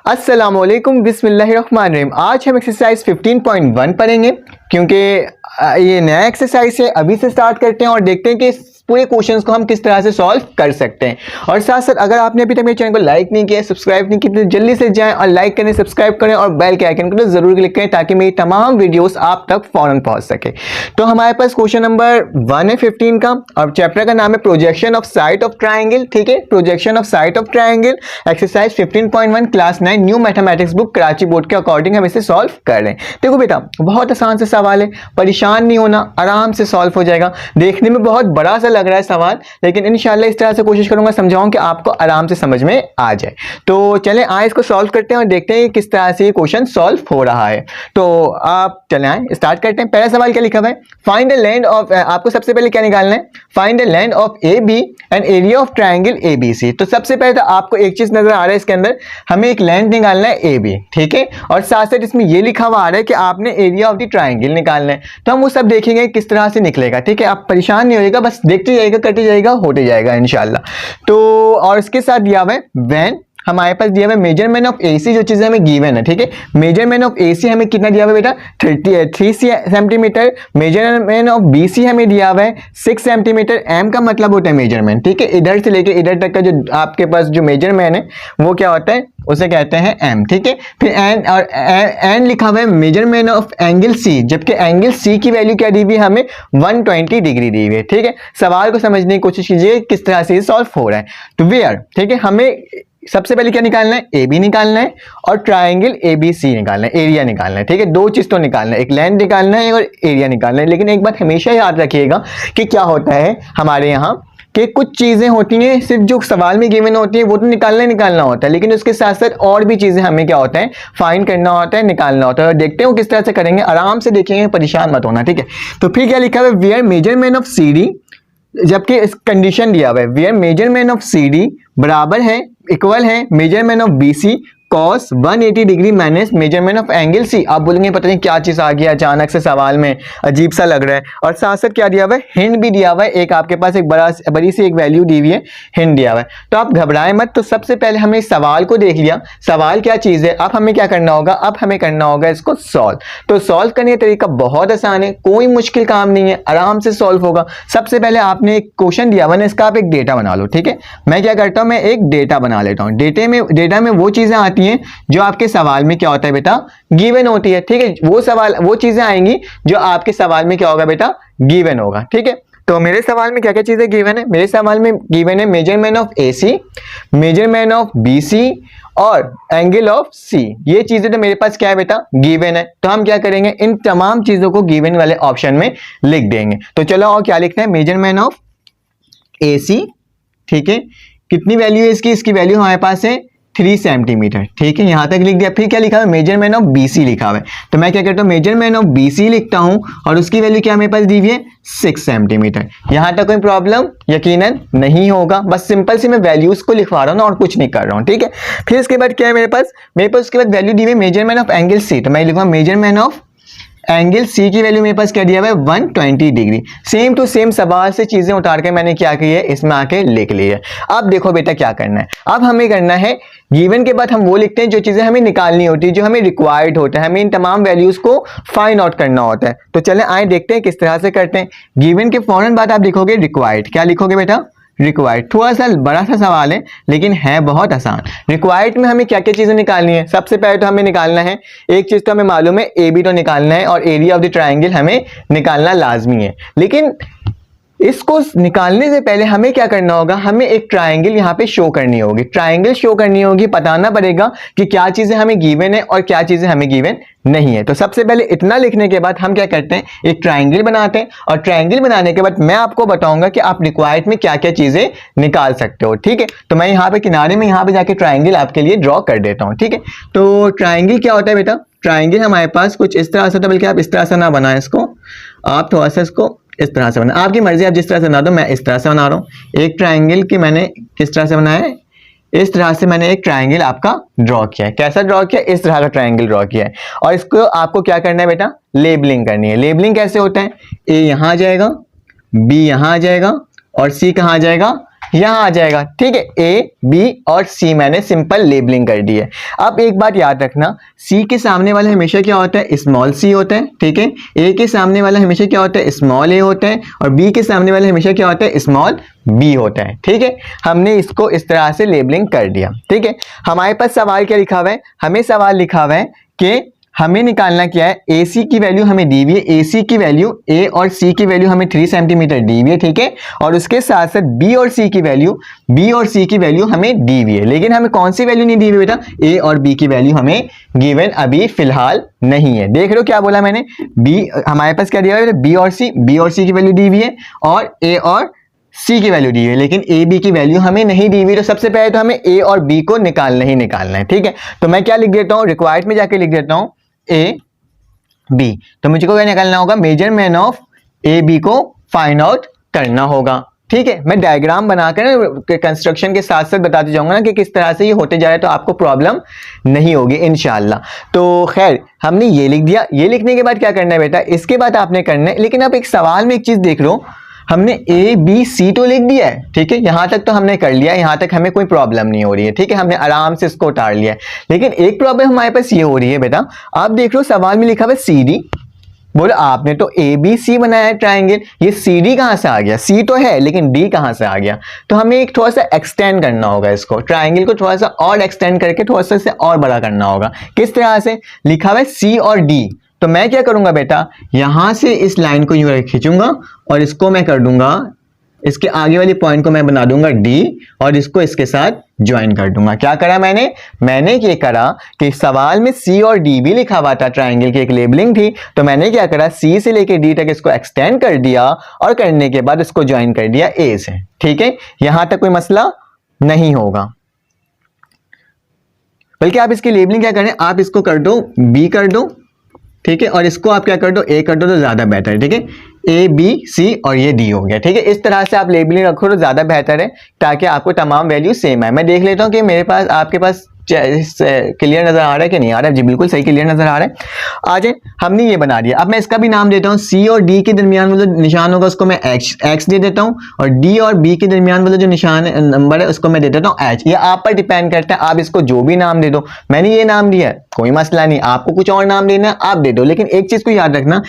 अस्सलामुअलैकुम बिस्मिल्लाहिर्रहमानिर्रहीम। आज हम एक्सरसाइज 15.1 पढ़ेंगे क्योंकि ये नया एक्सरसाइज है। अभी से स्टार्ट करते हैं और देखते हैं कि पूरे क्वेश्चंस को हम किस तरह से सॉल्व कर सकते हैं। और साथ साथ अगर आपने अभी तक मेरे चैनल को लाइक नहीं किया, सब्सक्राइब नहीं किया तो जल्दी से जाएं और लाइक करें, सब्सक्राइब करें और बेल के आइकन को तो जरूर क्लिक करें ताकि मेरी तमाम वीडियोस आप तक फौरन पहुंच सके। तो हमारे पास क्वेश्चन नंबर 1 है 15 का और चैप्टर का नाम है projection of side of triangle. ठीक है, projection of side of triangle, exercise 15.1, class 9 new mathematics book Karachi board के अकॉर्डिंग हम इसे सॉल्व कर रहे हैं। देखो बेटा, बहुत आसान से सवाल है, परेशान नहीं होना, आराम से सॉल्व हो जाएगा। देखने में बहुत बड़ा सा लग रहा है सवाल, लेकिन इंशाल्लाह इस तरह से कोशिश करूंगा समझाऊं कि आपको आराम से समझ में आ जाए। तो चलें आए इसको सॉल्व करते हैं और देखते हैं किस तरह से ये क्वेश्चन सॉल्व हो रहा है। तो आप चलें आए स्टार्ट करते हैं। पहला सवाल क्या लिखा हुआ है, फाइंड द लेंथ ऑफ, आपको सबसे पहले क्या निकालना है, find the length of A B and area of triangle A B C. तो सबसे पहले तो आपको एक चीज नजर आ रहा है इसके अंदर, हमें एक लेंथ निकालना है ए बी। ठीक है, और साथ साथ इसमें ये लिखा हुआ आ रहा है कि आपने एरिया ऑफ द ट्राइंगल निकालना है। तो हम वो सब देखेंगे किस तरह से निकलेगा। ठीक है, आप परेशान नहीं होइएगा, बस देखते जाइएगा, करते जाइएगा, होते जाएगा इंशाल्लाह। तो और इसके साथ दिया हुआ है व्हेन, हमारे पास दिया हुआ है मेजरमेंट ऑफ एसी, जो चीजें हमें गिवन है। ठीक है, मेजरमेंट ऑफ एसी हमें कितना दिया हुआ है बेटा, 3 सेंटीमीटर। मेजरमेंट ऑफ बीसी हमें दिया हुआ है 6 सेंटीमीटर। एम का मतलब होता है मेजरमेंट। ठीक है, इधर से लेके इधर तक का जो आपके पास जो मेजरमेंट है वो क्या होता है, उसे कहते हैं एम। ठीक है, फिर एन और एन लिखा हुआ है मेजरमेंट ऑफ एंगल सी, जबकि एंगल सी की वैल्यू क्या दी हुई है, हमें 120 डिग्री दी हुई है। ठीक है, सवाल को समझने की कोशिश कीजिए किस तरह से सॉल्व हो रहा है। तो वेयर, ठीक है, हमें सबसे पहले क्या निकालना है, ए बी निकालना है और ट्राइंगल ए बी सी निकालना है, एरिया निकालना है। ठीक है, दो चीज तो निकालना है, एक लेंथ निकालना है और एरिया निकालना है। लेकिन एक बात हमेशा याद रखिएगा कि क्या होता है हमारे यहाँ कि कुछ चीजें होती हैं सिर्फ जो सवाल में गिवन होती है वो तो निकालना होता है, लेकिन उसके साथ साथ और भी चीजें हमें क्या होता है फाइंड करना होता है, निकालना होता है। और देखते हैं वो किस तरह से करेंगे, आराम से देखेंगे, परेशान मत होना। ठीक है, तो फिर क्या लिखा हुआ है, where measurement of C D, जबकि इस कंडीशन दिया हुआ है where measurement of C D बराबर है, इक्वल है measurement of B C cos 180 degree minus measurement of angle C. आप बोलेंगे पता नहीं क्या चीज आ गया अचानक से सवाल में, अजीब सा लग रहा है। और साथ साथ क्या दिया हुआ है, हिंट भी दिया हुआ है, एक आपके पास एक बड़ी सी एक वैल्यू दी हुई है, हिंट दिया हुआ है। तो आप घबराएं मत। तो सबसे पहले हमने इस सवाल को देख लिया, सवाल क्या चीज है। अब हमें क्या करना होगा, अब हमें करना होगा इसको सॉल्व। तो सॉल्व करने का तरीका बहुत आसान है, कोई मुश्किल काम नहीं है, आराम से सॉल्व होगा। सबसे पहले आपने एक क्वेश्चन दिया हुआ है, इसका आप एक डेटा बना लो। ठीक है, मैं क्या करता हूं, मैं एक डेटा बना लेता हूं। डेटा में वो चीजें आती हैं जो आपके सवाल में क्या होता है बेटा, गिवन होती है। ठीक है, वो चीजें आएंगी जो आपके सवाल में क्या होगा बेटा, गिवन होगा। ठीक है, तो मेरे सवाल में क्या क्या चीजें गिवन है, मेरे सवाल में गिवन है measurement of AC, measurement of BC और एंगल ऑफ सी। ये चीजें तो मेरे पास क्या है बेटा, गिवन है। तो हम क्या करेंगे, इन तमाम चीजों को गिवन वाले ऑप्शन में लिख देंगे। तो चलो और क्या लिखना है, मेजरमेंट ऑफ एसी। ठीक है, कितनी वैल्यू है इसकी, इसकी वैल्यू हमारे पास है 3 सेंटीमीटर। ठीक है, यहां तक लिख दिया। फिर क्या लिखा है, मेजरमेंट ऑफ बीसी लिखा हुआ है। तो मैं क्या करता हूं, मेजरमेंट ऑफ बीसी लिखता हूं और उसकी वैल्यू क्या मेरे पास दी हुई है, 6 सेंटीमीटर। यहां तक कोई प्रॉब्लम यकीनन नहीं होगा, बस सिंपल से मैं वैल्यूज को लिखवा रहा हूं ना और कुछ नहीं कर रहा हूं। ठीक है, फिर इसके बाद क्या है मेरे पास उसके बाद वैल्यू दी हुई है मेजरमेंट ऑफ एंगल सी। तो मैं लिखूंगा मेजरमेंट ऑफ एंगल सी की वैल्यू मेरे पास क्या दिया हुआ है, 120 डिग्री। सेम टू सेम सवाल से चीजें उतार के मैंने क्या की है, इसमें आके लिख ली है। अब देखो बेटा क्या करना है, अब हमें करना है गिवन के बाद हम वो लिखते हैं जो चीजें हमें निकालनी होती है, जो हमें रिक्वायर्ड होता है, हमें इन तमाम वैल्यूज को फाइंड आउट करना होता है। तो चले आए देखते हैं किस तरह से करते हैं। गिवन के फौरन बाद आप लिखोगे रिक्वायर्ड। क्या लिखोगे बेटा, रिक्वायर्ड। थोड़ा सा बड़ा सा सवाल है लेकिन है बहुत आसान। रिक्वायर्ड में हमें क्या क्या चीजें निकालनी है, सबसे पहले तो हमें निकालना है, एक चीज तो हमें मालूम है, ए बी तो निकालना है और एरिया ऑफ द ट्राइंगल हमें निकालना लाजमी है। लेकिन इसको निकालने से पहले हमें क्या करना होगा, हमें एक ट्राइंगल यहाँ पे शो करनी होगी, ट्राइंगल शो करनी होगी, बताना पड़ेगा कि क्या चीजें हमें गिवन है और क्या चीजें हमें गिवन नहीं है। तो सबसे पहले इतना लिखने के बाद हम क्या करते हैं, एक ट्राइंगल बनाते हैं और ट्राइंगल बनाने के बाद मैं आपको बताऊंगा कि आप रिक्वायर्ड में क्या क्या चीजें निकाल सकते हो। ठीक है, तो मैं यहाँ पे किनारे में यहाँ पे जाके ट्राइंगल आपके लिए ड्रॉ कर देता हूँ। ठीक है, तो ट्राइंगल क्या होता है बेटा, ट्राइंगल हमारे पास कुछ इस तरह से होता है, बल्कि आप इस तरह से ना बनाए इसको, आप थोड़ा सा इसको इस तरह से बना, आपकी मर्जी, आप जिस तरह से बना दो। मैं इस तरह से बना रहा हूँ। एक ट्राइंगल की मैंने किस तरह से बनाया है, इस तरह से मैंने एक ट्राइंगल आपका ड्रॉ किया है। कैसा ड्रॉ किया, इस तरह का ट्राइंगल ड्रॉ किया है। और इसको आपको क्या करना है बेटा, लेबलिंग करनी है। लेबलिंग कैसे होता है, ए यहां आ जाएगा, बी यहां आ जाएगा और सी कहां आ जाएगा, यहाँ आ जाएगा। ठीक है, ए बी और सी मैंने सिंपल लेबलिंग कर दी है। अब एक बात याद रखना, सी के सामने वाला हमेशा क्या होता है, स्मॉल सी होता है। ठीक है, ए के सामने वाला हमेशा क्या होता है, स्मॉल ए होता है, और बी के सामने वाला हमेशा क्या होता है, स्मॉल बी होता है। ठीक है, हमने इसको इस तरह से लेबलिंग कर दिया। ठीक है, हमारे पास सवाल क्या लिखा हुआ है, हमें सवाल लिखा हुआ है कि हमें निकालना क्या है, ए सी की वैल्यू हमें दी हुई है, ए सी की वैल्यू, ए और सी की वैल्यू हमें 3 सेंटीमीटर दी हुई है। ठीक है, और उसके साथ साथ बी और सी की वैल्यू, बी और सी की वैल्यू हमें दी हुई है, लेकिन हमें कौन सी वैल्यू नहीं दी हुई बेटा, ए और बी की वैल्यू हमें गिवन अभी फिलहाल नहीं है। देख रहे हो क्या बोला मैंने, बी हमारे पास क्या दिया हुआ है, बी और सी की वैल्यू दी हुई है, और ए और सी की वैल्यू दी हुई है, लेकिन ए बी की वैल्यू हमें नहीं दी हुई। तो सबसे पहले तो हमें ए और बी को निकालना ही निकालना है। ठीक है, तो मैं क्या लिख देता हूँ, रिक्वायर्ड में जाके लिख देता हूँ ए बी। तो मुझे को क्या निकालना होगा, मेजरमेंट ऑफ ए बी को फाइंड आउट करना होगा। ठीक है, मैं डायग्राम बनाकर कंस्ट्रक्शन के साथ साथ बताते जाऊंगा ना कि किस तरह से ये होते जा रहा है, तो आपको प्रॉब्लम नहीं होगी इंशाल्लाह। तो खैर हमने ये लिख दिया, ये लिखने के बाद क्या करना है बेटा, इसके बाद आपने करना है, लेकिन आप एक सवाल में एक चीज देख लो, हमने ए बी सी तो लिख दिया है। ठीक है, यहां तक तो हमने कर लिया, यहां तक हमें कोई प्रॉब्लम नहीं हो रही है। ठीक है, हमने आराम से इसको उतार लिया है, लेकिन एक प्रॉब्लम हमारे पास ये हो रही है बेटा, आप देख लो सवाल में लिखा हुआ है सी डी, बोलो आपने तो ए बी सी बनाया है ट्राइंगल, ये सी डी कहां से आ गया, सी तो है लेकिन डी कहां से आ गया। तो हमें एक थोड़ा सा एक्सटेंड करना होगा, इसको ट्राइंगल को थोड़ा सा और एक्सटेंड करके थोड़ा सा इसे और बड़ा करना होगा। किस तरह से, लिखा हुआ है सी और डी, तो मैं क्या करूंगा बेटा, यहां से इस लाइन को यूं खींचूंगा और इसको मैं कर दूंगा, इसके आगे वाली पॉइंट को मैं बना दूंगा डी, और इसको इसके साथ ज्वाइन कर दूंगा। क्या करा मैंने ये करा कि सवाल में सी और डी भी लिखा हुआ था, ट्राइंगल की एक लेबलिंग थी, तो मैंने क्या करा, सी से लेके डी तक इसको एक्सटेंड कर दिया, और करने के बाद इसको ज्वाइन कर दिया ए से। ठीक है, यहां तक कोई मसला नहीं होगा, बल्कि आप इसकी लेबलिंग क्या करें, आप इसको कर दो बी कर दो। ठीक है, और इसको आप क्या कर दो, ए कर दो, तो ज्यादा बेहतर है। ठीक है, ए बी सी और ये डी हो गया। ठीक है, इस तरह से आप लेबलिंग रखो तो ज्यादा बेहतर है, ताकि आपको तमाम वैल्यू सेम आए। मैं देख लेता हूं कि मेरे पास, आपके पास क्लियर नजर आ रहा है कि नहीं आ रहा है। जी बिल्कुल सही, क्लियर नजर आ रहा है। आ जाए, हमने ये बना दिया। अब मैं इसका भी नाम देता हूँ, सी और डी के दरमियान वाला जो निशान होगा उसको मैं एक्स दे देता हूँ, और डी और बी के दरमियान वाला जो निशान नंबर है उसको मैं दे देता हूँ एच। ये आप पर डिपेंड करता है, आप इसको जो भी नाम दे दो। मैंने ये नाम दिया है, कोई मसला नहीं, आपको कुछ और नाम देना है आप दे दो, लेकिन एक चीज को याद रखना,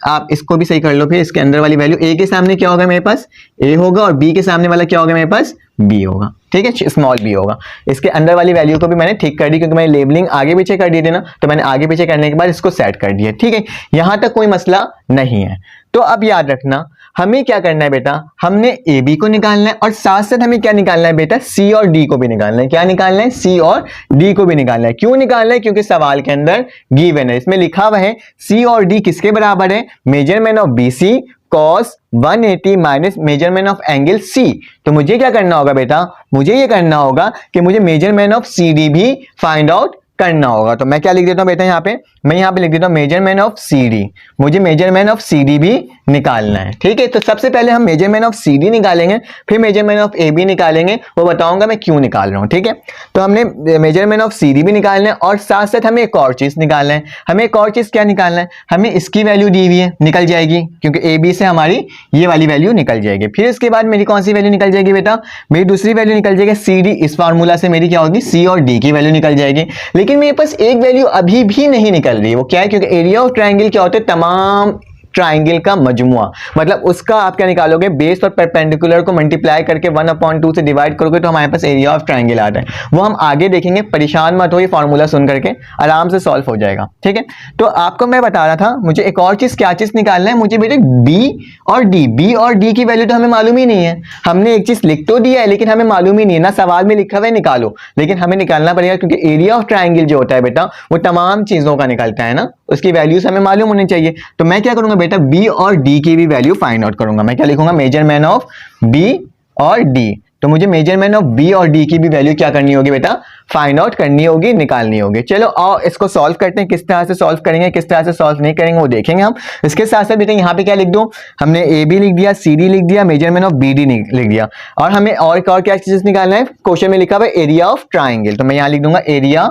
आप इसको भी सही कर लो। फिर इसके अंदर वाली वैल्यू, ए के सामने क्या होगा मेरे पास, ए होगा, और बी के सामने वाला क्या होगा मेरे पास, बी होगा। ठीक है, स्मॉल बी होगा। इसके अंदर वाली वैल्यू को भी मैंने ठीक कर दी, क्योंकि मैंने लेबलिंग आगे पीछे कर दी थी ना, तो मैंने आगे पीछे करने के बाद इसको सेट कर दिया। ठीक है, यहां तक कोई मसला नहीं है। तो अब याद रखना, हमें क्या करना है बेटा, हमने ए बी को निकालना है, और साथ साथ हमें क्या निकालना है बेटा, सी और डी को भी निकालना है। क्या निकालना है, सी और डी को भी निकालना है। क्यों निकालना है, क्योंकि सवाल के अंदर गिवन है, इसमें लिखा हुआ है सी और डी किसके बराबर है, measurement of B C cos 180 minus measurement of angle C. तो मुझे क्या करना होगा बेटा, मुझे ये करना होगा कि मुझे मेजरमेंट ऑफ सी डी भी फाइंड आउट करना होगा। तो मैं क्या लिख देता हूं बेटा, यहाँ पे मैं यहाँ पे लिख देता हूं मेजरमेंट ऑफ सी डी, मुझे मेजरमेंट ऑफ सी डी भी निकालना है। ठीक है, तो सबसे पहले हम मेजरमेंट ऑफ सी डी निकालेंगे, फिर मेजरमेंट ऑफ ए बी निकालेंगे, वो बताऊंगा मैं क्यों निकाल रहा हूं। ठीक है, तो हमने मेजरमेंट ऑफ सी डी भी निकालना है, और साथ साथ हमें एक और चीज निकालना है। हमें एक और चीज क्या निकालना है, हमें इसकी वैल्यू दी हुई है, निकल जाएगी, क्योंकि ए बी से हमारी ये वाली वैल्यू निकल जाएगी। फिर इसके बाद मेरी कौन सी वैल्यू निकल जाएगी बेटा, मेरी दूसरी वैल्यू निकल जाएगी सी डी। इस फार्मूला से मेरी क्या होगी, सी और डी की वैल्यू निकल जाएगी। लेकिन मेरे पास एक वैल्यू अभी भी नहीं निकल रही है, वो क्या है, क्योंकि एरिया ऑफ ट्राइंगल क्या होता है, तमाम ट्राइंगल का मजमुआ, मतलब उसका आप क्या निकालोगे, बेस और परपेंडिकुलर को मल्टीप्लाई करके 1/2 से डिवाइड करोगे तो हमारे पास एरिया ऑफ ट्राइंगल आता है। वो हम आगे देखेंगे, परेशान मत हो, ये फॉर्मूला सुन करके आराम से सॉल्व हो जाएगा। ठीक है, तो आपको मैं बता रहा था, मुझे एक और चीज, क्या चीज निकालना है, मुझे बेटे बी और डी की वैल्यू तो हमें मालूम ही नहीं है। हमने एक चीज लिख तो दिया है, लेकिन हमें मालूम ही नहीं है ना, सवाल में लिखा हुआ है निकालो, लेकिन हमें निकालना पड़ेगा, क्योंकि एरिया ऑफ ट्राइंगल जो होता है बेटा, वो तमाम चीजों का निकलता है ना, उसकी वैल्यूज हमें मालूम होनी चाहिए। तो मैं क्या करूंगा बेटा, बी और डी की भी वैल्यू फाइंड आउट करूंगा। मैं क्या लिखूंगा, मेजरमेंट ऑफ बी और डी। तो मुझे मेजरमेंट ऑफ बी और डी की भी वैल्यू क्या करनी होगी बेटा, फाइंड आउट करनी होगी, निकालनी होगी। चलो आओ इसको सॉल्व करते हैं, किस तरह से सॉल्व करेंगे, किस तरह से सॉल्व नहीं करेंगे वो देखेंगे हम। इसके साथ साथ बेटा यहाँ पे क्या लिख दूं, हमने ए बी लिख दिया, सी डी लिख दिया, मेजरमेंट ऑफ बी डी लिख दिया, और हमें और क्या चीजें निकालना है, क्वेश्चन में लिखा हुआ है एरिया ऑफ ट्राइंगल। तो मैं यहाँ लिख दूंगा एरिया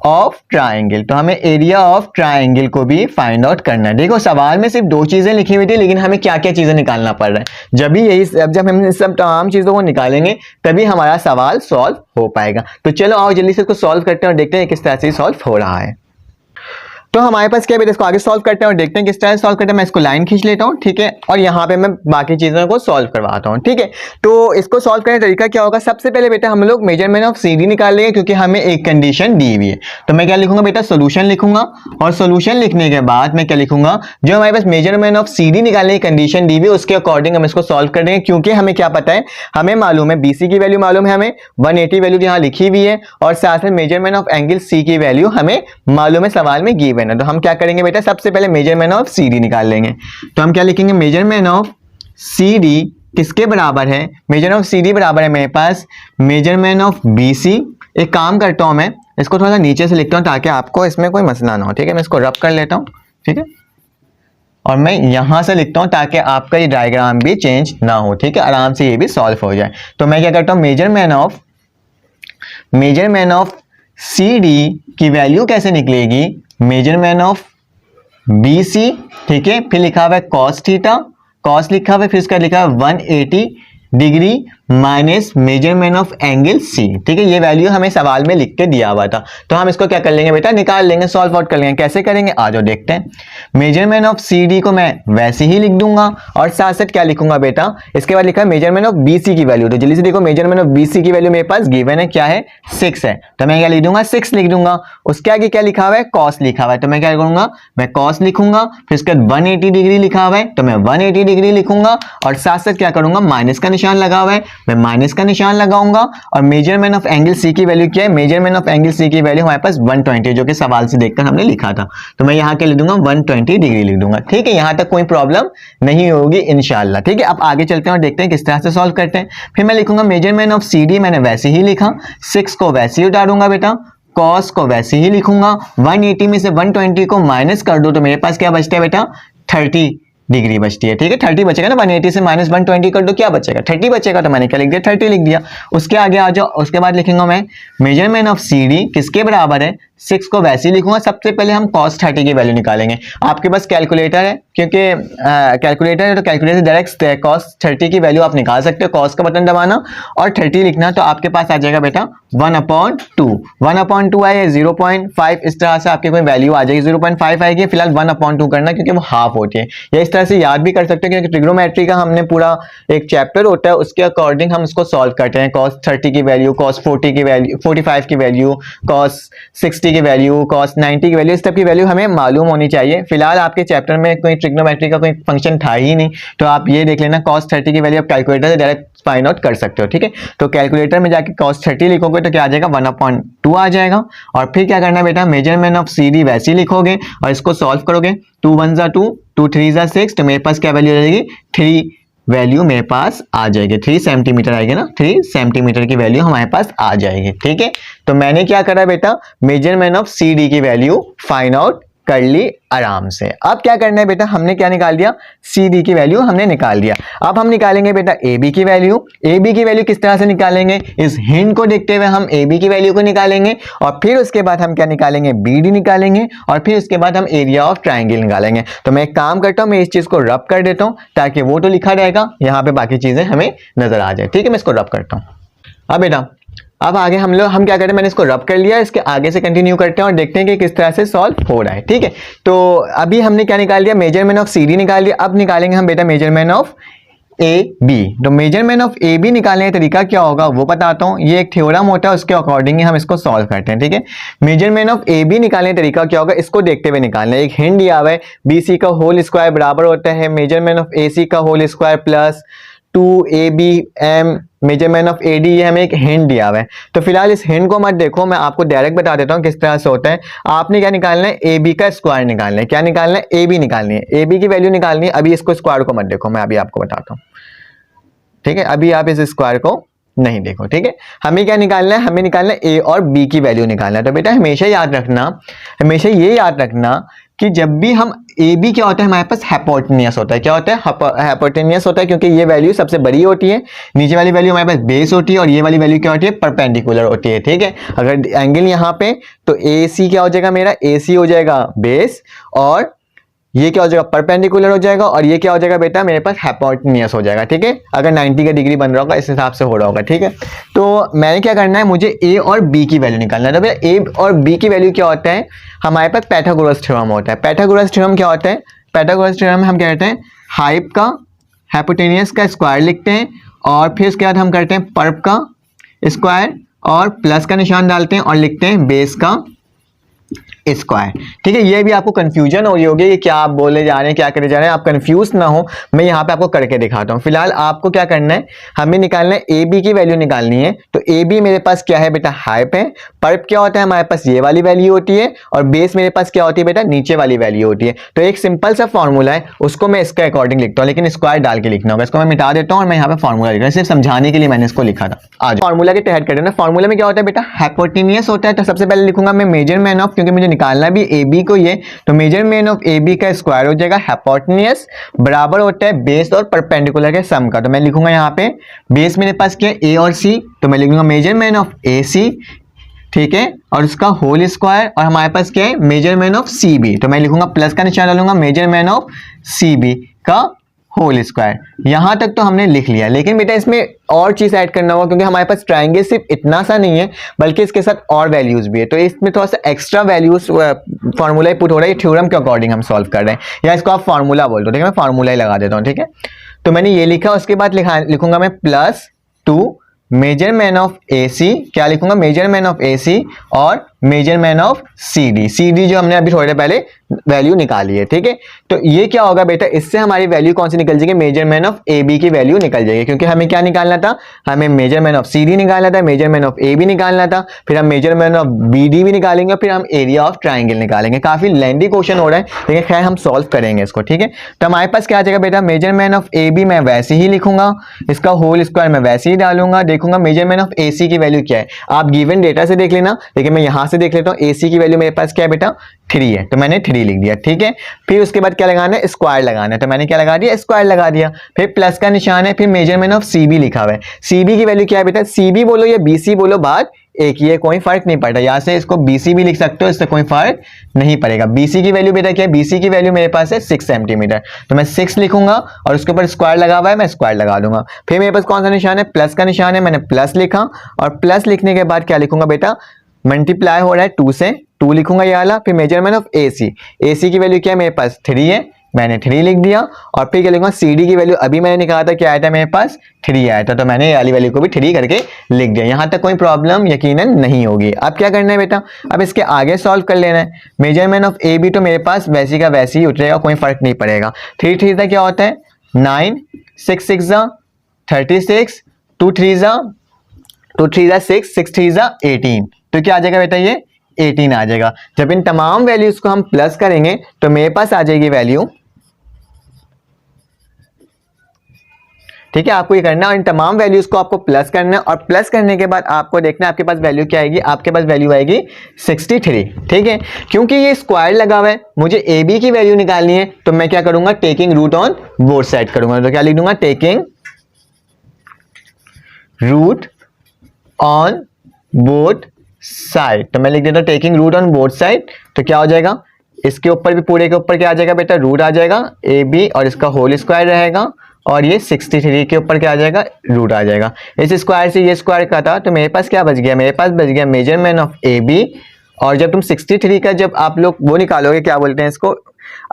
ऑफ ट्राइंगल, तो हमें एरिया ऑफ ट्राइंगल को भी फाइंड आउट करना है। देखो सवाल में सिर्फ दो चीजें लिखी हुई थी, लेकिन हमें क्या क्या चीजें निकालना पड़ रहा है। जब हम सब तमाम चीजों को निकालेंगे तभी हमारा सवाल सॉल्व हो पाएगा। तो चलो आओ जल्दी से इसको सॉल्व करते हैं और देखते हैं किस तरह से सॉल्व हो रहा है। तो हमारे पास क्या है, इसको आगे सॉल्व करते हैं और देखते हैं किस तरह से सॉल्व करते हैं। मैं इसको लाइन खींच लेता हूं, ठीक है, और यहाँ पे मैं बाकी चीजों को सॉल्व करवाता हूं, ठीक है। तो इसको सॉल्व करने का तरीका क्या होगा, सबसे पहले बेटा हम लोग मेजरमेंट ऑफ CD निकाल लेंगे, क्योंकि हमें एक कंडीशन दी हुई है। तो मैं क्या लिखूंगा बेटा, सोल्यूशन लिखूंगा, और सोल्यूशन लिखने के बाद मैं क्या लिखूंगा, जो हमारे पास मेजरमेंट ऑफ CD निकालने की कंडीशन दी हुई है उसके अकॉर्डिंग हम इसको सॉल्व कर देंगे। क्योंकि हमें क्या पता है, हमें मालूम है BC की वैल्यू मालूम है, हमें 180 वैल्यू यहाँ लिखी हुई है, और साथ में मेजरमेंट ऑफ एंगल C की वैल्यू हमें मालूम है, सवाल में गिवन है। तो हम क्या करेंगे बेटा, सबसे पहले मेजरमेंट ऑफ CD निकाल लेंगे। तो हम क्या लिखेंगे, मेजरमेंट ऑफ CD किसके बराबर है, मेजरमेंट ऑफ CD बराबर है मेरे पास मेजरमेंट ऑफ BC। एक काम करता हूं, मैं इसको थोड़ा सा नीचे से लिखता हूं ताकि आपको इसमें कोई मसला ना हो, ठीक है। मैं इसको रब कर लेता हूं, ठीक है, और मैं यहां से लिखता हूं ताकि आपका ये डायग्राम भी चेंज ना हो, ठीक है, आराम से ये भी सॉल्व हो जाए। तो मैं क्या करता हूं, मेजरमेंट ऑफ CD की वैल्यू कैसे निकलेगी, मेजरमेंट ऑफ BC, ठीक है, फिर लिखा हुआ है cos थीटा, cos लिखा हुआ है, फिर इसका लिखा है 180 degree minus measurement of angle C, ठीक है। ये वैल्यू हमें सवाल में लिख के दिया हुआ था। तो हम इसको क्या कर लेंगे बेटा, निकाल लेंगे, सॉल्व आउट कर लेंगे। कैसे करेंगे, आ जाओ देखते हैं। मेजरमेंट ऑफ CD को मैं वैसे ही लिख दूंगा, और साथ साथ क्या लिखूंगा बेटा, इसके बाद लिखा है मेजरमेंट ऑफ BC की वैल्यू। तो जल्दी से देखो, मेजरमेंट ऑफ BC की वैल्यू मेरे पास गिवन है, क्या है, 6 है। तो मैं क्या लिख दूंगा, 6 लिख दूंगा। उसके आगे क्या लिखा हुआ है, cos लिखा हुआ है, तो मैं क्या करूंगा, मैं cos लिखूंगा। फिर इसके बाद 180 डिग्री लिखा हुआ है, तो मैं 180 डिग्री लिखूंगा, और साथ साथ क्या करूंगा, माइनस का निशान लगा हुआ है, मैं माइनस का निशान लगाऊंगा। और मेजरमेंट ऑफ एंगल C की वैल्यू क्या है, मेजरमेंट ऑफ एंगल C की वैल्यू हमारे पास 120, जो कि सवाल से देखकर हमने लिखा था। तो मैं यहाँ क्या लिख दूंगा, 120 डिग्री लिख दूंगा, ठीक है। यहाँ तक कोई प्रॉब्लम नहीं होगी इंशाल्लाह, ठीक है। अब आगे चलते हैं और देखते हैं किस तरह से सॉल्व करते हैं। फिर मैं लिखूंगा मेजरमेंट ऑफ CD, मैंने वैसे ही लिखा, 6 को वैसे ही उतारूंगा बेटा, cos को वैसे ही लिखूंगा। 180 में से 120 को माइनस कर दो तो मेरे पास क्या बचता है बेटा, 30 डिग्री बचती है, ठीक है। 30 बचेगा ना, 180 से माइनस 120 कर दो, क्या बचेगा, 30 बचेगा। तो मैंने क्या लिख दिया, 30 लिख दिया। उसके आगे आ जाओ, उसके बाद लिखूंगा मैं मेजरमेंट ऑफ CD किसके बराबर है, 6 को वैसे ही लिखूंगा। सबसे पहले हम cos 30 की वैल्यू निकालेंगे। आपके पास कैलकुलेटर है, क्योंकि कैलकुलेटर है, तो कैलकुलेटर से डायरेक्ट cos 30 की वैल्यू आप निकाल सकते हो। cos का बटन दबाना और 30 लिखना, तो आपके पास आ जाएगा बेटा 1/2। 1/2 है 0.5, इस तरह से आपकी कोई वैल्यू आ जाएगी, 0.5 आएगी। फिलहाल 1/2 करना, क्योंकि वो हाफ होती है। या इस तरह से याद भी कर सकते हैं, क्योंकि ट्रिग्नोमेट्री का हमने पूरा एक चैप्टर होता है, उसके अकॉर्डिंग हम इसको सॉल्व करते हैं। cos 30 की वैल्यू, cos 40 की वैल्यू, 45 की वैल्यू, cos 60 की वैल्यू, cos 90 की वैल्यू, इस सब की वैल्यू हमें मालूम होनी चाहिए। फिलहाल आपके चैप्टर में कोई ट्रिग्नोमेट्री का कोई फंक्शन था ही नहीं, तो आप ये देख लेना, cos 30 की वैल्यू आप कैलकुलेटर से डायरेक्ट फाइंड आउट कर सकते हो, ठीक है। तो कैलकुलेटर में जाके cos 30 लिखोगे तो क्या आ जाएगा, 1/2 आ जाएगा। और फिर क्या करना है बेटा, मेजरमेंट ऑफ CD वैसे ही लिखोगे और इसको सॉल्व करोगे। 2 1 जा 2, 2 3 जा 6, तो मेरे पास क्या वैल्यू आ जाएगी, 3 वैल्यू मेरे पास आ जाएगी, 3 सेंटीमीटर आएगी ना, 3 सेंटीमीटर की वैल्यू हमारे पास आ जाएगी, ठीक है। तो मैंने क्या करा बेटा, मेजरमेंट ऑफ CD की वैल्यू फाइंड आउट कर ली आराम से। अब क्या करना है बेटा, हमने क्या निकाल दिया, CD की वैल्यू हमने निकाल दिया। अब हम निकालेंगे बेटा AB की वैल्यू। AB की वैल्यू किस तरह से निकालेंगे, इस हिंट को देखते हुए हम AB की वैल्यू को निकालेंगे, और फिर उसके बाद हम क्या निकालेंगे, BD निकालेंगे, और फिर उसके बाद हम एरिया ऑफ ट्राइंगल निकालेंगे। तो मैं एक काम करता हूं, मैं इस चीज को रब कर देता हूं ताकि वो तो लिखा रहेगा, यहाँ पे बाकी चीजें हमें नजर आ जाए, ठीक है। मैं इसको रब करता हूँ। अब बेटा अब आगे हम क्या करते हैं, मैंने इसको रब कर लिया, इसके आगे से कंटिन्यू करते हैं और देखते हैं कि किस तरह से सॉल्व हो रहा है, ठीक है। तो अभी हमने क्या निकाल दिया, मेजरमेंट ऑफ CD निकाल दिया। अब निकालेंगे हम बेटा मेजरमेंट ऑफ AB। तो मेजरमेंट ऑफ AB निकालने का तरीका क्या होगा वो बताता हूँ। ये एक थ्योरम होता है, उसके अकॉर्डिंग ही हम इसको सॉल्व करते हैं, ठीक है। मेजरमेंट ऑफ AB निकालने का तरीका क्या होगा, इसको देखते हुए निकालना है। एक हिंट दिया हुआ है, BC का होल स्क्वायर बराबर होता है मेजरमेंट ऑफ AC का whole square plus 2ABM measurement of AD, ये हमें एक हिंट दिया हुआ है। तो फिलहाल इस हिंट को मत देखो, मैं आपको डायरेक्ट बता देता हूँ किस तरह से होता है। आपने क्या निकालना है, AB का स्क्वायर निकालना है। क्या निकालना है, AB निकालनी है, AB की वैल्यू निकालनी है। अभी इसको स्क्वायर को मत देखो, मैं अभी आपको बताता हूँ, ठीक है। अभी आप इस स्क्वायर को नहीं देखो, ठीक है। हमें क्या निकालना है, हमें निकालना है A और B की वैल्यू निकालना है। तो बेटा हमेशा याद रखना, हमेशा ये याद रखना, कि जब भी हम ए बी क्या होता है हमारे पास हाइपोटेनियस होता है। क्या होता है? हाइपोटेनियस होता है, क्योंकि ये वैल्यू सबसे बड़ी होती है, नीचे वाली वैल्यू हमारे पास बेस होती है और ये वाली वैल्यू क्या होती है? परपेंडिकुलर होती है। ठीक है, अगर एंगल यहाँ पे तो ए सी क्या हो जाएगा मेरा? ए सी हो जाएगा बेस, और ये क्या हो जाएगा? परपेंडिकुलर हो जाएगा, और ये क्या हो जाएगा बेटा? मेरे पास हाइपोटेनियस हो जाएगा। ठीक है, अगर 90 का डिग्री बन रहा होगा इस हिसाब से हो रहा होगा। ठीक है, तो मैंने क्या करना है, मुझे ए और बी की वैल्यू निकालना है। तो भैया ए और बी की वैल्यू क्या होता है? हमारे पास पाइथागोरस थ्योरम होता है। पाइथागोरस थ्योरम क्या होता है? पाइथागोरस थ्योरम में हम क्या कहते हैं? हाइप का हाइपोटेनियस का स्क्वायर लिखते हैं, और फिर उसके बाद हम करते हैं पर्प का स्क्वायर, और प्लस का निशान डालते हैं और लिखते हैं बेस का स्क्वायर। ठीक है, ये भी आपको कंफ्यूजन हो रही होगी कि क्या आप बोले जा रहे हैं, क्या करे जा रहे हैं, आप कंफ्यूज ना हो, मैं यहाँ पे आपको करके दिखाता हूँ। फिलहाल आपको क्या करना है, हमें निकालना है ए बी की वैल्यू निकालनी है। तो ए बी मेरे पास क्या है बेटा? हाइप है। पर्प क्या होता है? हमारे पास ये वाली वैल्यू होती है, और बेस मेरे पास क्या होती है बेटा? नीचे वाली वैल्यू होती है। तो एक सिंपल सा फॉर्मूला है, उसको मैं इसके अकॉर्डिंग लिखता हूँ, लेकिन स्क्वायर डाल के लिखना होगा। इसको मैं मिटा देता हूँ और मैं यहाँ पे फॉर्मूला लिख रहा हूँ, सिर्फ समझाने के लिए मैंने इसको लिखा था। आज फॉर्मूला के तहत करते हैं। फॉर्मूला में क्या होता है बेटा? हाइपोटेनियस होता है। तो सबसे पहले लिखूंगा मैं मेजरमेंट ऑफ, क्योंकि मुझे निकालना भी ए बी को ये, तो मेजरमेंट ऑफ ए बी का स्क्वायर हो जाएगा हाइपोटेनियस बराबर होता है बेस और परपेंडिकुलर के सम का। तो मैं लिखूंगा यहाँ पे बेस मेरे पास क्या है? ए और सी, तो मैं लिखूंगा मेजरमेंट ऑफ ए सी। ठीक है, और उसका होल स्क्वायर, और हमारे पास क्या है? Measurement of C B. तो मैं लिखूंगा प्लस का निशान डालूंगा, मेजरमेंट ऑफ सी बी का होल स्क्वायर। यहां तक तो हमने लिख लिया, लेकिन बेटा इसमें और चीज ऐड करना होगा, क्योंकि हमारे पास ट्रायंगल सिर्फ इतना सा नहीं है बल्कि इसके साथ और वैल्यूज भी है। तो इसमें थोड़ा सा एक्स्ट्रा वैल्यूज फॉर्मूला पुट हो रहा है, थ्योरम के अकॉर्डिंग हम सॉल्व कर रहे हैं, या इसको आप फॉर्मूला बोल दो। ठीक है, मैं फॉर्मूला ही लगा देता हूँ। ठीक है, तो मैंने ये लिखा, उसके बाद लिखूंगा मैं +2 मेजरमेंट ऑफ ए सी। क्या लिखूंगा? मेजरमेंट ऑफ ए सी और measurement of C D. C D जो हमने अभी थोड़ी देर पहले वैल्यू निकाली है। ठीक है, तो ये क्या होगा बेटा? इससे हमारी वैल्यू कौन सी निकल जाएगी? मेजरमेंट ऑफ ए बी की वैल्यू निकल जाएगी, क्योंकि हमें क्या निकालना था? हमें मेजरमेंट ऑफ सी डी निकालना था, मेजरमेंट ऑफ ए बी निकालना था, फिर हम मेजरमेंट ऑफ बी डी भी निकालेंगे, फिर हम एरिया ऑफ ट्राइंगल निकालेंगे। काफी लेंथी क्वेश्चन हो रहा है, लेकिन खैर हम सॉल्व करेंगे इसको। ठीक है, तो हमारे पास क्या आ जाएगा बेटा? मेजरमेंट ऑफ ए बी मैं वैसे ही लिखूंगा, इसका होल स्क्वायर मैं वैसे ही डालूंगा, देखूंगा मेजरमेंट ऑफ ए सी की वैल्यू क्या है। आप गिवन डेटा से देख लेना, लेकिन मैं यहां से देख लेता हूं। ए सी की वैल्यू मेरे पास क्या है बेटा? 3 है, तो मैंने 3 लिख दिया। ठीक है, फिर उसके बाद क्या लगाना है? स्क्वायर लगाना है, तो मैंने क्या लगा दिया? स्क्वायर लगा दिया। फिर प्लस का निशान है, फिर मेजरमेंट ऑफ सी बी लिखा हुआ है। सी बी की वैल्यू क्या है बेटा? सी बी बोलो या बी सी बोलो, बात एक ही है, कोई फर्क नहीं पड़ता। यहाँ से इसको बी सी भी लिख सकते हो, इससे कोई फर्क नहीं पड़ेगा। बी सी की वैल्यू बेटा क्या है? बी सी की वैल्यू मेरे पास है 6 सेंटीमीटर, तो मैं 6 लिखूंगा, और उसके ऊपर स्क्वायर लगा हुआ है, मैं स्क्वायर लगा दूंगा। फिर मेरे पास कौन सा निशान है? प्लस का निशान है, मैंने प्लस लिखा, और प्लस लिखने के बाद क्या लिखूंगा बेटा? मल्टीप्लाई हो रहा है 2 से, 2 लिखूंगा ये वाला। फिर मेजरमेंट ऑफ ए सी, ए सी की वैल्यू क्या है? मेरे पास 3 है, मैंने 3 लिख दिया। और फिर क्या लिखूंगा? सी डी की वैल्यू अभी मैंने निकाला था, क्या आया था मेरे पास? 3 आया था, तो मैंने ये वाली वैल्यू को भी 3 करके लिख दिया। यहां तक कोई प्रॉब्लम यकीनन नहीं होगी। अब क्या करना है बेटा? अब इसके आगे सॉल्व कर लेना है। मेजरमेंट ऑफ ए बी तो मेरे पास वैसी का वैसे ही उतरेगा, कोई फर्क नहीं पड़ेगा। 3 3 क्या होता है? 9, 6 6 36, 2 3 6, 6 3 18, तो क्या आ जाएगा बेटा? ये 18 आ जाएगा। जब इन तमाम वैल्यूज को हम प्लस करेंगे तो मेरे पास आ जाएगी वैल्यू। ठीक है, आपको ये करना है, और इन तमाम वैल्यूज को आपको प्लस करना है, और प्लस करने के बाद आपको देखना है आपके पास वैल्यू क्या आएगी। आपके पास वैल्यू आएगी 63। ठीक है, क्योंकि ये स्क्वायर लगा हुआ है, मुझे ए बी की वैल्यू निकालनी है, तो मैं क्या करूंगा? Taking root on both side करूंगा। तो क्या लिख दूंगा? Taking root on both side. तो मैं लिख देता हूं taking root on both side. तो क्या हो जाएगा? इसके ऊपर भी पूरे के ऊपर क्या आ जाएगा बेटा? रूट आ जाएगा ए बी, और इसका होल स्क्वायर रहेगा, और ये 63 के ऊपर क्या आ जाएगा? रूट आ जाएगा। इस स्क्वायर से ये स्क्वायर का था, तो मेरे पास क्या बच गया? मेरे पास बच गया मेजरमेंट ऑफ ए बी। और जब तुम 63 का जब आप लोग वो निकालोगे, क्या बोलते हैं इसको,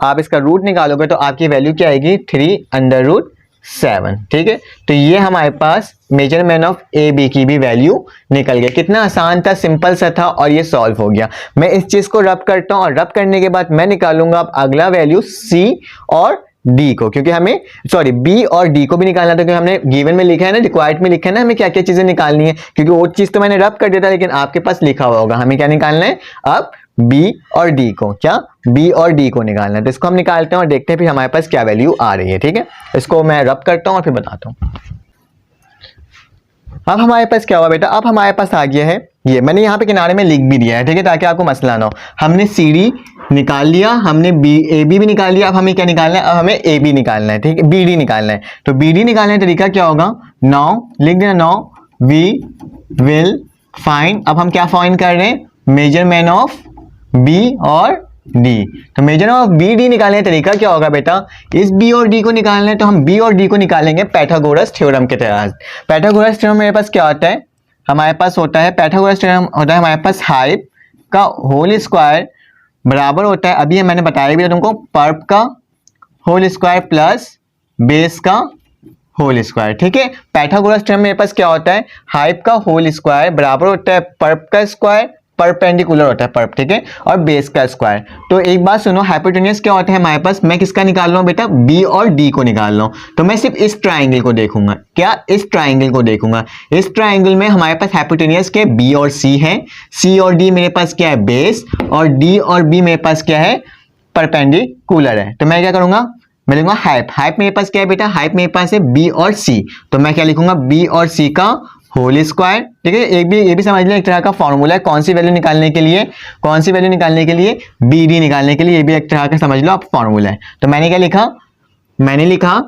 आप इसका रूट निकालोगे, तो आपकी वैल्यू क्या आएगी? 3√7। ठीक है, तो ये हमारे पास मेजरमेंट ऑफ ए बी की भी वैल्यू निकल गया। कितना आसान था, सिंपल सा था, और ये सॉल्व हो गया। मैं इस चीज को रब करता हूं, और रब करने के बाद मैं निकालूंगा अब अगला वैल्यू सी और डी को, क्योंकि हमें सॉरी बी और डी को भी निकालना था, क्योंकि हमने गिवन में लिखा है ना, रिक्वायर्ड में लिखा है ना हमें क्या क्या चीजें निकालनी है। क्योंकि वो चीज तो मैंने रब कर दिया था, लेकिन आपके पास लिखा हुआ होगा हमें क्या निकालना है अब? बी और डी को, क्या? बी और डी को निकालना है। तो इसको हम निकालते हैं और देखते हैं फिर हमारे पास क्या वैल्यू आ रही है। ठीक है, इसको मैं रब करता हूं और फिर बताता हूं। अब हमारे पास क्या हुआ बेटा? अब हमारे पास आ गया है ये, मैंने यहाँ पे किनारे में लिख भी दिया है। ठीक है, ताकि आपको मसला ना हो। हमने सी डी निकाल लिया हमने, बी ए बी भी निकाल लिया। अब हमें क्या निकालना है, अब हमें ए बी निकालना है, ठीक है, बी डी निकालना है। तो बी डी निकालने का तरीका क्या होगा, नाउ लिख देना, नाउ वी विल फाइंड, अब हम क्या फाइंड कर रहे हैं, मेजरमेंट ऑफ बी और डी। तो मेजरमेंट ऑफ बी डी निकालने का तरीका क्या होगा बेटा, इस बी और डी को निकालना है तो हम बी और डी को निकालेंगे पाइथागोरस थ्योरम के तहत। पाइथागोरस थ्योरम मेरे पास क्या होता है, हमारे पास होता है, पाइथागोरस थ्योरम होता है हमारे पास हाइप का होल स्क्वायर बराबर होता है, अभी मैंने बताया भी था तुमको, पर्प का होल स्क्वायर प्लस बेस का होल स्क्वायर, ठीक है। पाइथागोरस थ्योरम मेरे पास क्या होता है, हाइप का होल स्क्वायर बराबर होता है पर्प का स्क्वायर, परपेंडिकुलर होता है पर्प, ठीक है, और बेस का स्क्वायर। तो एक बात सुनो, हाइपोटेन्यूज क्या होता है हमारे पास, मैं किसका निकाल रहा हूं बेटा, बी और डी को निकाल रहा हूं। तो मैं सिर्फ इस ट्राइंगल को देखूंगा, क्या, इस ट्राइंगल को देखूंगा। इस ट्राइंगल में हमारे पास हाइपोटेन्यूज के बी और सी है, सी और डी मेरे पास क्या है बेस, और डी और बी मेरे पास क्या है, परपेंडिकुलर है। तो मैं क्या करूंगा, मैं लिखूंगा हाइप, हाइप मेरे पास क्या है बेटा, हाइप मेरे पास है बी और सी, तो मैं क्या लिखूंगा, बी और सी का होल स्क्वायर, ठीक है। ये भी समझ लिया एक तरह का फॉर्मूला है, कौन सी वैल्यू निकालने के लिए, कौन सी वैल्यू निकालने के लिए, बी डी निकालने के लिए, ये भी एक तरह का समझ लो आप फॉर्मूला है। तो मैंने क्या लिखा, मैंने लिखा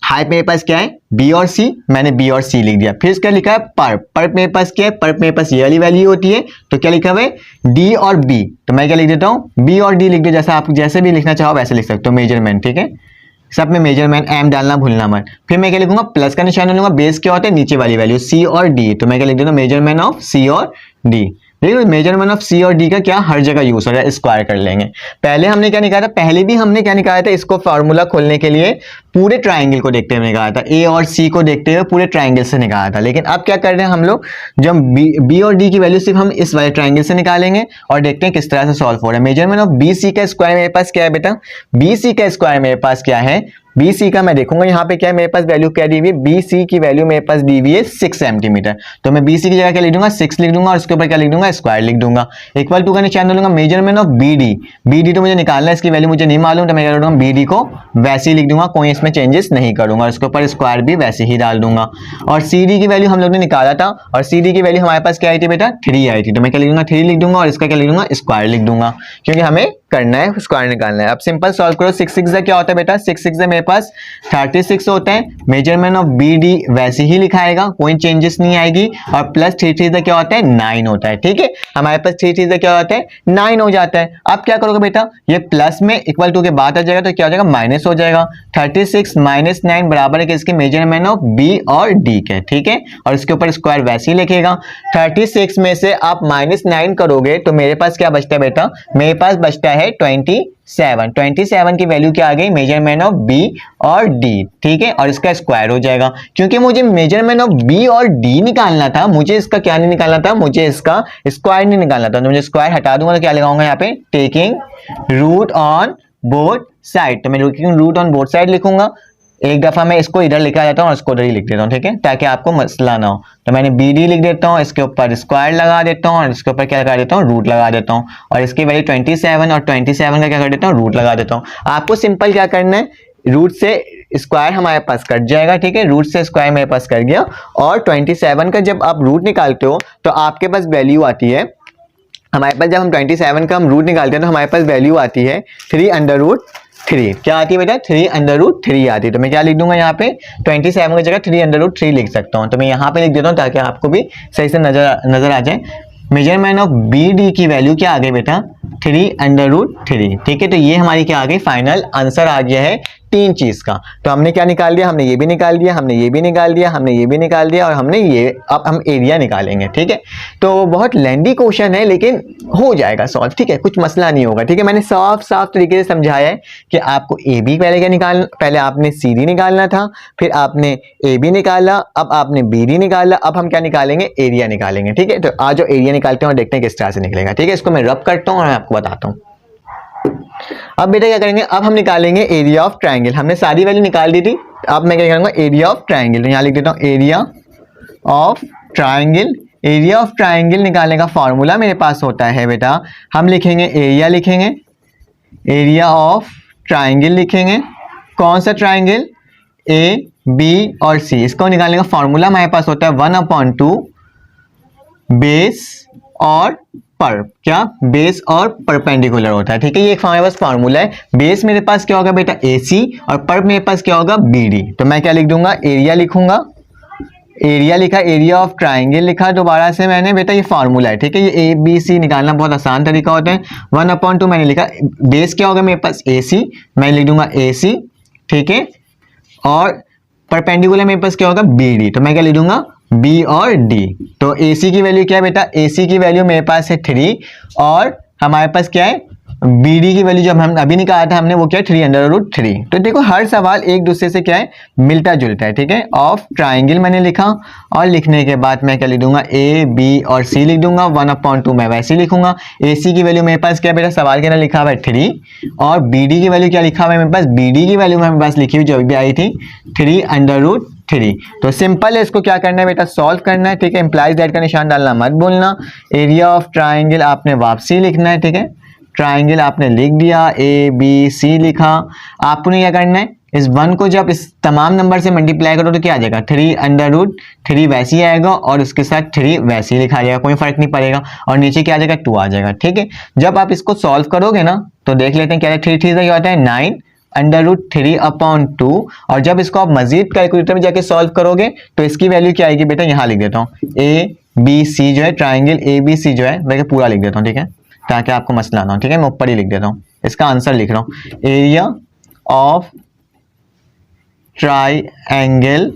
हाइप मेरे पास क्या है, बी और सी, मैंने बी और सी लिख दिया। फिर इसका लिखा है पर्प, पर्प मेरे पास क्या है, पर्प मेरे पास ये वाली वैल्यू होती है, तो क्या लिखा हुआ है, डी और बी, तो मैं क्या लिख देता हूँ, बी और डी लिख दो, जैसा आप जैसे भी लिखना चाहो वैसे लिख सकते हो, मेजरमेंट, ठीक है, सब में मेजरमेंट एम डालना भूलना मत। फिर मैं क्या लिखूंगा, प्लस का निशान डालूंगा, बेस क्या होता है, नीचे वाली वैल्यू सी और डी, तो मैं क्या लिख देता हूँ, मेजरमेंट ऑफ सी और डी। देखो मेजरमेंट ऑफ सी और डी का क्या हर जगह यूज हो रहा है, स्क्वायर कर लेंगे। पहले हमने क्या निकाला था, पहले भी हमने क्या निकाला था, इसको फॉर्मूला खोलने के लिए पूरे ट्राइंगल को देखते हुए निकाला था, ए और सी को देखते हुए पूरे ट्राइंगल से निकाला था। लेकिन अब क्या कर रहे हैं हम लोग, जब बी और डी की वैल्यू सिर्फ हम इस वाले ट्राइंगल से निकालेंगे और देखते हैं किस तरह से सॉल्व हो रहा है। मेजरमेंट ऑफ बी सी का स्क्वायर मेरे पास क्या है बेटा, बी सी का स्क्वायर मेरे पास क्या है, बी सी का मैं देखूंगा यहाँ पे क्या है, मेरे पास वैल्यू क्या दी हुई है, बी सी की वैल्यू मेरे पास दी हुई है 6 सेंटीमीटर, तो मैं बी सी की जगह क्या लिख दूंगा, 6 लिख दूंगा, और उसके ऊपर क्या लिख दूंगा, स्क्वायर लिख दूंगा, इक्वल टू का निशान डालूंगा। Measurement of B D, B D तो मुझे निकालना है, इसकी वैल्यू मुझे नहीं मालूम, तो मैं क्या करूंगा, बी डी को वैसे ही लिख दूंगा, कोई इसमें चेंजेस नहीं करूंगा, उसके ऊपर स्क्वायर भी वैसे ही डाल दूंगा। और सी डी की वैल्यू हम लोग ने निकाला था, और सी डी की वैल्यू हमारे पास क्या आई थी बेटा, 3 आई थी, तो मैं क्या लिख दूंगा, 3 लिख दूंगा, और इसका क्या लिख दूंगा, स्क्वायर लिख दूंगा, क्योंकि हमें करना है, स्क्वायर निकालना है। अब सिंपल सॉल्व करो, 6 6 क्या होता है बेटा, 6 6 मेरे पास 36 होता है, मेजरमेंट ऑफ बी डी वैसे ही लिखाएगा, कोई चेंजेस नहीं आएगी, और प्लस 3 3 क्या होता है, 9 होता है, ठीक है। हमारे पास 3 3 क्या होता है, 9 हो जाता है। अब क्या करोगे बेटा, ये प्लस में इक्वल टू के बाद आ जाएगा तो क्या हो जाएगा, माइनस हो जाएगा, 36 माइनस 9 बराबर है किसके, मेजरमेंट ऑफ बी और डी के, ठीक है, और इसके ऊपर स्क्वायर वैसे ही लिखेगा। 36 में से आप -9 करोगे तो मेरे पास क्या बचता है बेटा, मेरे पास बचता है 27 की वैल्यू क्या आ गई, मेजरमेंट ऑफ बी और डी, ठीक है, और इसका स्क्वायर हो जाएगा। क्योंकि मुझे मेजरमेंट ऑफ बी और डी निकालना था, मुझे इसका क्या नहीं निकालना था, मुझे इसका स्क्वायर नहीं निकालना था, तो मुझे स्क्वायर हटा दूंगा तो क्या लगाऊंगा यहाँ पे, taking root on both side, तो मैं रूट ऑन बोथ साइड लिखूंगा। एक दफा मैं इसको इधर लिखा जाता हूँ और इसको उधर ही लिख देता हूँ, ठीक है, ताकि आपको मसला ना हो। तो मैंने बी डी लिख देता हूँ, इसके ऊपर स्क्वायर लगा देता हूँ, और इसके ऊपर क्या लगा देता हूँ, रूट लगा देता हूँ, और इसकी वैल्यू 27 और 27 का क्या कर देता हूँ, रूट लगा देता हूँ। आपको सिंपल क्या करना है, रूट से स्क्वायर हमारे पास कट जाएगा, ठीक है, रूट से स्क्वायर मेरे पास कट गया, और 27 का जब आप रूट निकालते हो तो आपके पास वैल्यू आती है, हमारे पास जब हम 27 का हम रूट निकालते हैं तो हमारे पास वैल्यू आती है 3√3, क्या आती है बेटा, 3√3 आती है। तो मैं क्या लिख दूंगा यहाँ पे, 27 की जगह 3√3 लिख सकता हूँ, तो मैं यहाँ पे लिख देता हूँ ताकि आपको भी सही से नजर आ जाए। मेजरमेंट ऑफ बी डी की वैल्यू क्या आ गई बेटा, 3√3, ठीक है। तो ये हमारी क्या आ गई, फाइनल आंसर आ गया है 3 चीज का। तो हमने क्या निकाल दिया, हमने ये भी निकाल दिया, हमने ये भी निकाल दिया, हमने ये भी निकाल दिया, और हमने ये, अब हम एरिया निकालेंगे, ठीक है। तो बहुत लेंदी क्वेश्चन है लेकिन हो जाएगा सॉल्व, ठीक है, कुछ मसला नहीं होगा, ठीक है। मैंने साफ साफ तरीके से समझाया है कि आपको ए बी पहले क्या निकालना, पहले आपने सी डी निकालना था, फिर आपने ए बी निकाला, अब आपने बी डी निकाला, अब हम क्या निकालेंगे, एरिया निकालेंगे, ठीक है। तो आज जो एरिया निकालते हैं और देखते हैं किस तरह से निकलेगा, ठीक है। इसको मैं रब करता हूँ और मैं आपको बताता हूँ। अब बेटा क्या करेंगे, अब हम निकालेंगे एरिया ऑफ ट्राइंगल, हमने सारी वैल्यू निकाल दी थी, अब मैं क्या करूंगा, एरिया ऑफ ट्राइंगल, तो यहाँ लिख देता हूँ area of triangle. Area of triangle निकालने का फॉर्मूला मेरे पास होता है बेटा, हम लिखेंगे एरिया, लिखेंगे एरिया ऑफ ट्राइंगल, लिखेंगे कौन सा ट्राइंगल, ए बी और सी, इसको निकालने का फॉर्मूला हमारे पास होता है 1/2 बेस और पर क्या बेस और परपेंडिकुलर होता है, ठीक है। ये एक हमारे पास फार्मूला है। बेस मेरे पास क्या होगा बेटा AC और पर मेरे पास क्या होगा BD। तो मैं क्या लिख दूंगा, एरिया लिखूंगा, एरिया लिखा, एरिया ऑफ ट्राइंगल लिखा दोबारा से मैंने बेटा, ये फार्मूला है, ठीक है। ये ABC निकालना बहुत आसान तरीका होता है। 1/2 मैंने लिखा, बेस क्या होगा मेरे पास AC, मैं लिख दूंगा AC, ठीक है। और परपेंडिकुलर मेरे पास क्या होगा BD, तो मैं क्या लिख दूंगा B और D। तो AC की वैल्यू क्या है बेटा, AC की वैल्यू मेरे पास है 3 और हमारे पास क्या है BD की वैल्यू, जब हम अभी निकाला था हमने, वो क्या है 3/√3। तो देखो हर सवाल एक दूसरे से क्या है, मिलता जुलता है, ठीक है। ऑफ ट्राइंगल मैंने लिखा और लिखने के बाद मैं क्या लिख दूंगा, A B और C लिख दूंगा। 1/2 मैं वैसे ही लिखूंगा। AC की वैल्यू मेरे पास क्या है बेटा, सवाल के अंदर लिखा हुआ है 3 और BD की वैल्यू क्या लिखा हुआ है मेरे पास, BD की वैल्यू मेरे पास लिखी हुई जो भी आई थी 3/√3। तो सिंपल है, इसको क्या करना है बेटा, सॉल्व करना है, ठीक है। इंप्लाइज दैट का निशान डालना मत भूलना। एरिया ऑफ ट्राइंगल आपने वापसी लिखना है, ठीक है। ट्राइंगल आपने लिख दिया, ABC लिखा। आपने क्या करना है, इस 1 को जब इस तमाम नंबर से मल्टीप्लाई करो तो क्या आ जाएगा, 3/√3 वैसे ही आएगा और उसके साथ 3 वैसे ही लिखा जाएगा, कोई फर्क नहीं पड़ेगा। और नीचे क्या आ जाएगा, 2 आ जाएगा, ठीक है। जब आप इसको सॉल्व करोगे ना तो देख लेते हैं क्या है, 3 3 क्या होता है 9/√3/2। और जब इसको आप मजीद कैलकुलेटर में जाके सॉल्व करोगे तो इसकी वैल्यू क्या आएगी बेटा, यहाँ लिख देता हूँ, ABC जो है, ट्राइंगल ABC जो है मैं पूरा लिख देता हूँ, ठीक है, ताकि आपको मसला ना हो, ठीक है। मैं ऊपर ही लिख देता हूँ, इसका आंसर लिख रहा हूँ। एरिया ऑफ ट्राइंगल,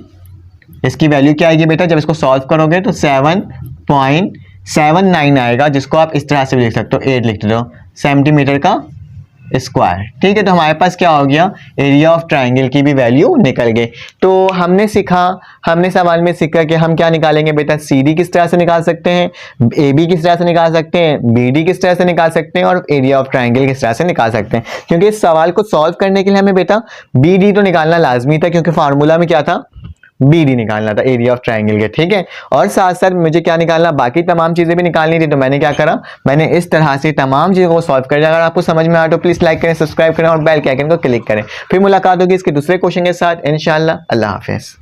इसकी वैल्यू क्या आएगी बेटा, जब इसको सॉल्व करोगे तो 7.79 आएगा, जिसको आप इस तरह से भी लिख सकते हो, 8 लिख दो, सेंटीमीटर का स्क्वायर, ठीक है। तो हमारे पास क्या हो गया, एरिया ऑफ ट्राइंगल की भी वैल्यू निकल गई। तो हमने सीखा, हमने सवाल में सीखा कि हम क्या निकालेंगे बेटा, CD किस तरह से निकाल सकते हैं, AB किस तरह से निकाल सकते हैं, BD किस तरह से निकाल सकते हैं और एरिया ऑफ ट्राइंगल किस तरह से निकाल सकते हैं। क्योंकि इस सवाल को सॉल्व करने के लिए हमें बेटा BD तो निकालना लाजमी था, क्योंकि फार्मूला में क्या था, BD निकालना था एरिया ऑफ ट्राइंगल के, ठीक है। और साथ साथ मुझे क्या निकालना, बाकी तमाम चीजें भी निकालनी थी। तो मैंने क्या करा, मैंने इस तरह से तमाम चीजों को सॉल्व कर दिया। अगर आपको समझ में आए तो प्लीज लाइक करें, सब्सक्राइब करें और बेल के आइकन को क्लिक करें। फिर मुलाकात होगी इसके दूसरे क्वेश्चन के साथ इंशाल्लाह। अल्लाह हाफिज।